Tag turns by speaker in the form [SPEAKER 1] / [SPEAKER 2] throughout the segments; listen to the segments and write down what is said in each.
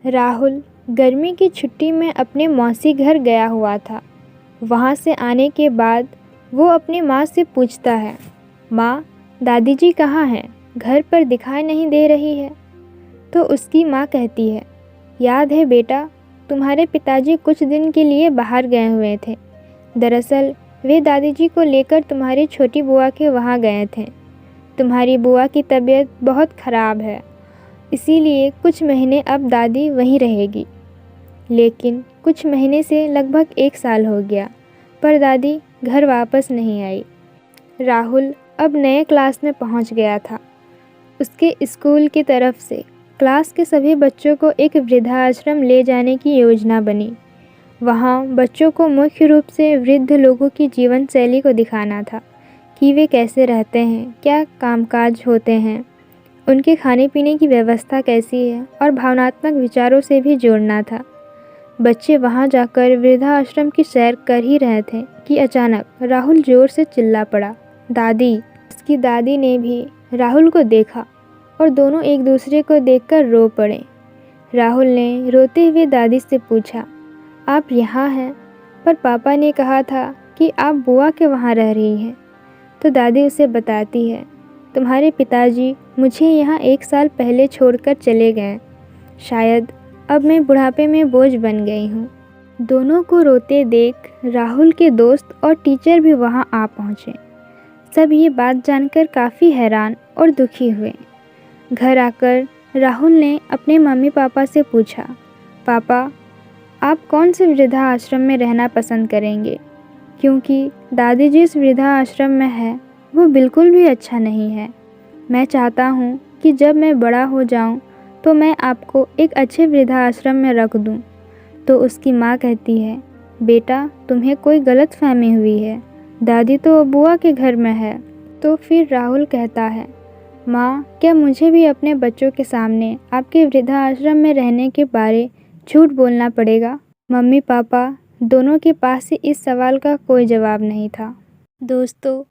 [SPEAKER 1] राहुल गर्मी की छुट्टी में अपने मौसी घर गया हुआ था। वहाँ से आने के बाद वो अपनी माँ से पूछता है, माँ, दादी जी कहाँ हैं? घर पर दिखाई नहीं दे रही है। तो उसकी माँ कहती है, याद है बेटा, तुम्हारे पिताजी कुछ दिन के लिए बाहर गए हुए थे। दरअसल वे दादी जी को लेकर तुम्हारी छोटी बुआ के वहाँ गए थे। तुम्हारी बुआ की तबीयत बहुत ख़राब है, इसीलिए कुछ महीने अब दादी वहीं रहेगी। लेकिन कुछ महीने से लगभग 1 साल हो गया, पर दादी घर वापस नहीं आई। राहुल अब नए क्लास में पहुंच गया था। उसके स्कूल की तरफ से क्लास के सभी बच्चों को एक वृद्धाश्रम ले जाने की योजना बनी। वहाँ बच्चों को मुख्य रूप से वृद्ध लोगों की जीवन शैली को दिखाना था कि वे कैसे रहते हैं, क्या कामकाज होते हैं, उनके खाने पीने की व्यवस्था कैसी है, और भावनात्मक विचारों से भी जोड़ना था। बच्चे वहाँ जाकर वृद्धाश्रम की सैर कर ही रहे थे कि अचानक राहुल जोर से चिल्ला पड़ा, दादी। उसकी दादी ने भी राहुल को देखा और दोनों एक दूसरे को देखकर रो पड़े। राहुल ने रोते हुए दादी से पूछा, आप यहाँ हैं, पर पापा ने कहा था कि आप बुआ के वहाँ रह रही हैं। तो दादी उसे बताती है, तुम्हारे पिताजी मुझे यहाँ 1 साल पहले छोड़कर चले गए। शायद अब मैं बुढ़ापे में बोझ बन गई हूँ। दोनों को रोते देख राहुल के दोस्त और टीचर भी वहाँ आ पहुँचे। सब ये बात जानकर काफ़ी हैरान और दुखी हुए। घर आकर राहुल ने अपने मम्मी पापा से पूछा, पापा, आप कौन से वृद्धाश्रम में रहना पसंद करेंगे? क्योंकि दादी जिस वृद्धाश्रम में है वो बिल्कुल भी अच्छा नहीं है। मैं चाहता हूँ कि जब मैं बड़ा हो जाऊँ तो मैं आपको एक अच्छे वृद्धाश्रम में रख दूँ। तो उसकी माँ कहती है, बेटा, तुम्हें कोई गलतफहमी हुई है, दादी तो बुआ के घर में है। तो फिर राहुल कहता है, माँ, क्या मुझे भी अपने बच्चों के सामने आपके वृद्धाश्रम में रहने के बारे झूठ बोलना पड़ेगा? मम्मी पापा दोनों के पास ही इस सवाल का कोई जवाब नहीं था। दोस्तों,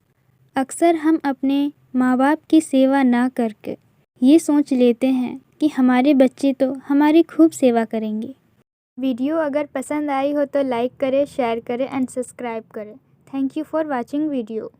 [SPEAKER 1] अक्सर हम अपने माँ बाप की सेवा ना करके ये सोच लेते हैं कि हमारे बच्चे तो हमारी खूब सेवा करेंगे। वीडियो अगर पसंद आई हो तो लाइक करें, शेयर करें एंड सब्सक्राइब करें। Thank you for watching video.